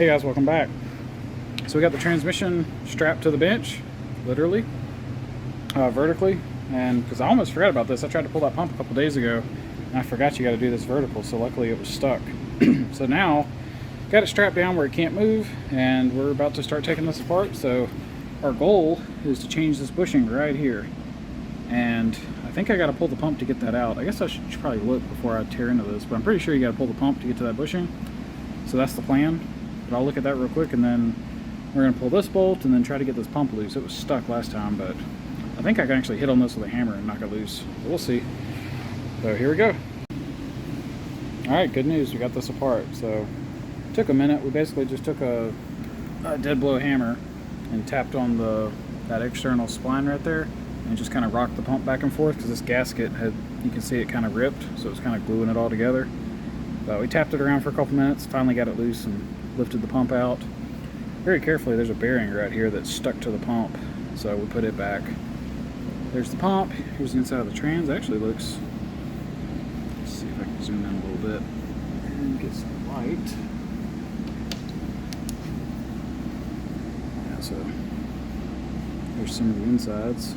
Hey guys, welcome back. So we got the transmission strapped to the bench, literally, vertically, and because I almost forgot about this, I tried to pull that pump a couple days ago, and I forgot you got to do this vertical, so luckily it was stuck. So now, got it strapped down where it can't move, and we're about to start taking this apart. So our goal is to change this bushing right here, and I think I got to pull the pump to get that out. I guess I should probably look before I tear into this, but I'm pretty sure you got to pull the pump to get to that bushing. So that's the plan. But I'll look at that real quick, and then we're going to pull this bolt and then try to get this pump loose. It was stuck last time, but I think I can actually hit on this with a hammer and knock it loose. But we'll see. So here we go. Alright, good news. We got this apart. So it took a minute. We basically just took a dead blow hammer and tapped on that external spline right there and just kind of rocked the pump back and forth because this gasket had, you can see it kind of ripped, so it was kind of gluing it all together. But we tapped it around for a couple minutes, finally got it loose and lifted the pump out. Very carefully, there's a bearing right here that's stuck to the pump, so we put it back. There's the pump. Here's the inside of the trans. It actually looks, let's see if I can zoom in a little bit and get some light. Yeah, so there's some of the insides.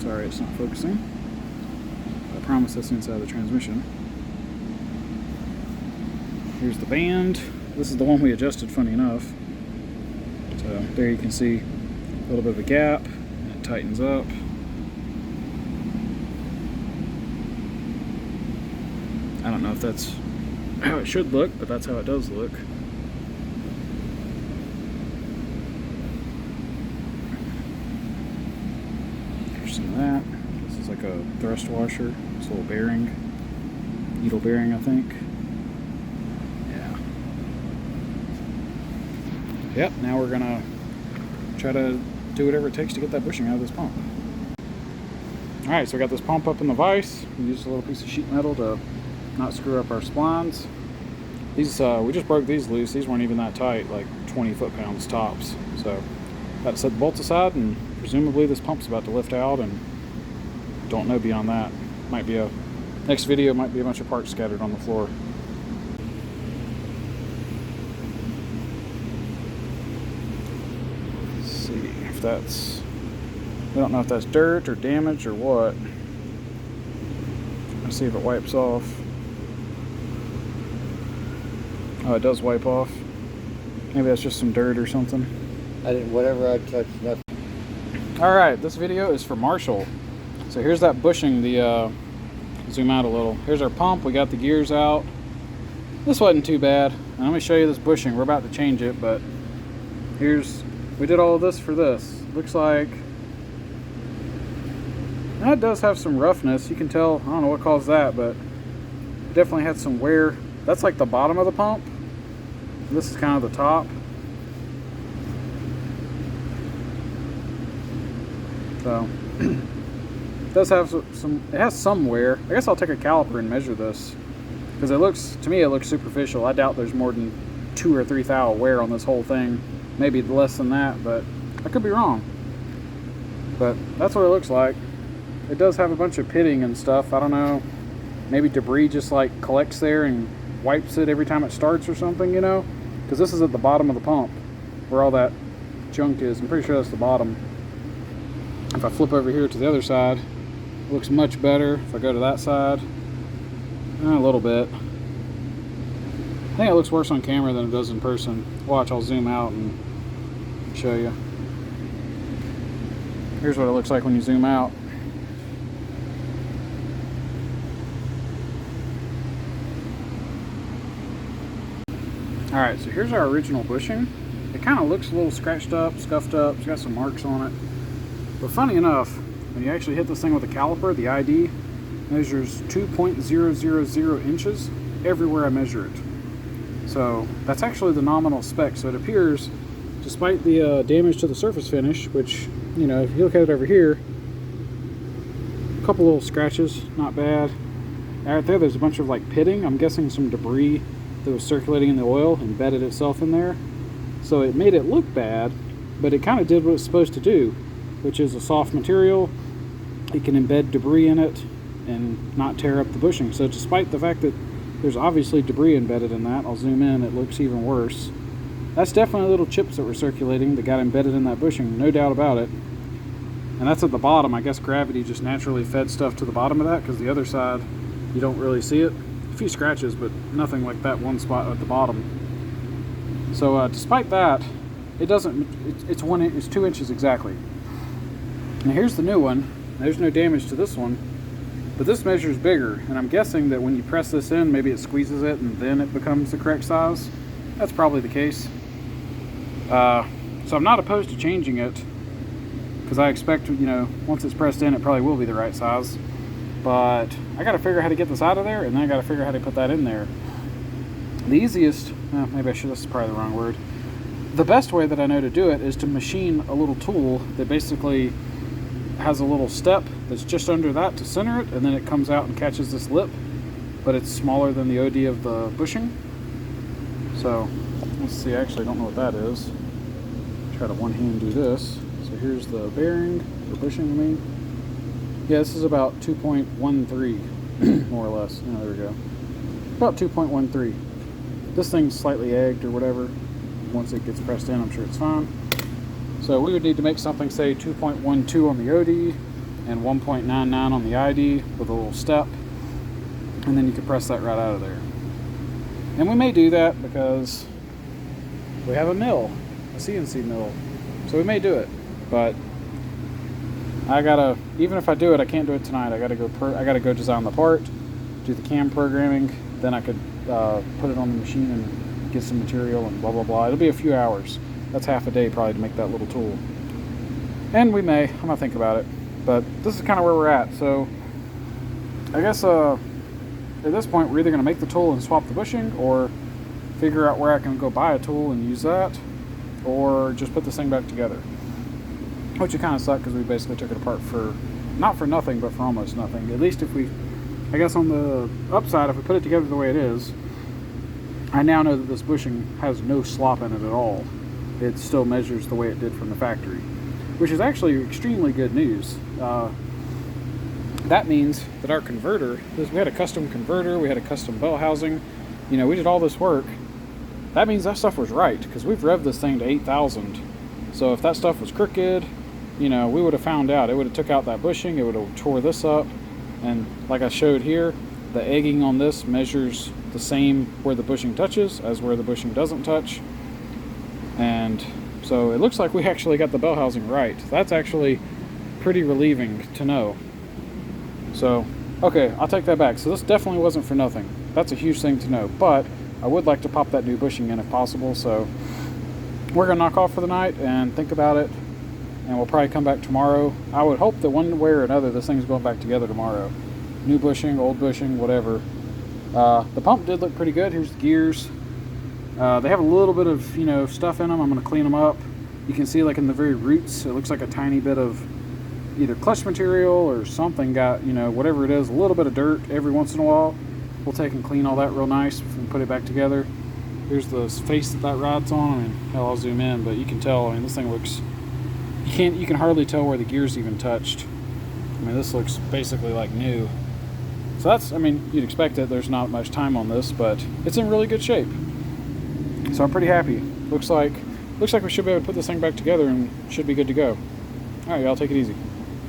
Sorry, it's not focusing. I promise that's inside the transmission. Here's the band. This is the one we adjusted, funny enough. So there you can see a little bit of a gap, and it tightens up. I don't know if that's how it should look, but that's how it does look. Here's some of that. This is like a thrust washer. It's a little bearing, needle bearing, I think. Yep, now we're gonna try to do whatever it takes to get that bushing out of this pump. Alright, so we got this pump up in the vise. We used a little piece of sheet metal to not screw up our splines. These, we just broke these loose. These weren't even that tight, like 20 foot-pounds tops. So, got to set the bolts aside, and presumably this pump's about to lift out, and don't know beyond that. Might be next video might be a bunch of parts scattered on the floor. That's, we don't know if that's dirt or damage or what. Let's see if it wipes off. Oh, it does wipe off. Maybe that's just some dirt or something. Whatever I touch, nothing. Alright, this video is for Marshall. So here's that bushing, zoom out a little. Here's our pump, we got the gears out. This wasn't too bad. And let me show you this bushing. We're about to change it, but we did all of this for this. Looks like that does have some roughness. You can tell, I don't know what caused that, but it definitely had some wear. That's like the bottom of the pump. This is kind of the top. So it does have it has some wear. I guess I'll take a caliper and measure this because it looks, to me, it looks superficial. I doubt there's more than 2 or 3 thou wear on this whole thing. Maybe less than that, but I could be wrong. But that's what it looks like. It does have a bunch of pitting and stuff. I don't know. Maybe debris just like collects there and wipes it every time it starts or something, you know? Because this is at the bottom of the pump where all that junk is. I'm pretty sure that's the bottom. If I flip over here to the other side, it looks much better. If I go to that side, a little bit. I think it looks worse on camera than it does in person. Watch, I'll zoom out and show you. Here's what it looks like when you zoom out. Alright, so here's our original bushing. It kind of looks a little scratched up, scuffed up. It's got some marks on it. But funny enough, when you actually hit this thing with a caliper, the ID measures 2.000 inches everywhere I measure it. So that's actually the nominal spec. So it appears, despite the damage to the surface finish, which, you know, if you look at it over here, a couple little scratches, not bad. Right there, there's a bunch of like pitting. I'm guessing some debris that was circulating in the oil embedded itself in there. So it made it look bad, but it kind of did what it's supposed to do, which is a soft material. It can embed debris in it and not tear up the bushing. So despite the fact that there's obviously debris embedded in that, I'll zoom in, it looks even worse. That's definitely little chips that were circulating that got embedded in that bushing, no doubt about it. And that's at the bottom. I guess gravity just naturally fed stuff to the bottom of that, because the other side, you don't really see it. A few scratches, but nothing like that one spot at the bottom. So despite that, it doesn't, it's 2 inches exactly. Now here's the new one. There's no damage to this one, but this measures bigger, and I'm guessing that when you press this in, maybe it squeezes it and then it becomes the correct size. That's probably the case. So I'm not opposed to changing it, because I expect, you know, once it's pressed in, it probably will be the right size. But I got to figure out how to get this out of there, and then I got to figure out how to put that in there. The easiest, maybe I should, this is probably the wrong word. The best way that I know to do it is to machine a little tool that basically has a little step that's just under that to center it, and then it comes out and catches this lip, but it's smaller than the OD of the bushing. So let's see, I actually don't know what that is. Try to one hand do this. So here's the bearing, the bushing I mean. Yeah, this is about 2.13, more or less. Oh, there we go. About 2.13. This thing's slightly egged or whatever. Once it gets pressed in, I'm sure it's fine. So we would need to make something, say 2.12 on the OD and 1.99 on the ID with a little step, and then you can press that right out of there. And we may do that because we have a mill, a CNC mill, so we may do it. But I gotta, even if I do it, I can't do it tonight. I gotta go design the part, do the cam programming, then I could put it on the machine and get some material and blah blah blah. It'll be a few hours. That's half a day probably to make that little tool. And I'm gonna think about it. But this is kind of where we're at. So I guess at this point we're either gonna make the tool and swap the bushing, or figure out where I can go buy a tool and use that, or just put this thing back together. Which would kind of suck, because we basically took it apart for, not for nothing, but for almost nothing. At least if we, I guess on the upside, if we put it together the way it is, I now know that this bushing has no slop in it at all. It still measures the way it did from the factory, which is actually extremely good news. That means that our converter, we had a custom converter, we had a custom bell housing, you know, we did all this work. That means that stuff was right, because we've revved this thing to 8,000. So if that stuff was crooked, you know, we would have found out. It would have took out that bushing, it would have tore this up, and like I showed here, the egging on this measures the same where the bushing touches as where the bushing doesn't touch. And so it looks like we actually got the bell housing right. That's actually pretty relieving to know. So, okay, I'll take that back. So this definitely wasn't for nothing. That's a huge thing to know, but I would like to pop that new bushing in if possible. So we're gonna knock off for the night and think about it, and we'll probably come back tomorrow. I would hope that one way or another this thing's going back together tomorrow. New bushing, old bushing, whatever. The pump did look pretty good. Here's the gears. They have a little bit of, you know, stuff in them. I'm going to clean them up. You can see, like in the very roots, it looks like a tiny bit of either clutch material or something got, you know, whatever it is, a little bit of dirt every once in a while. We'll take and clean all that real nice and put it back together. Here's the face that rides on. I mean, hell, I'll zoom in, but you can tell. I mean, this thing looks, you can hardly tell where the gears even touched. I mean, this looks basically like new. So that's, I mean, you'd expect it. There's not much time on this, but it's in really good shape. So I'm pretty happy. Looks like we should be able to put this thing back together and should be good to go. All right, y'all, take it easy.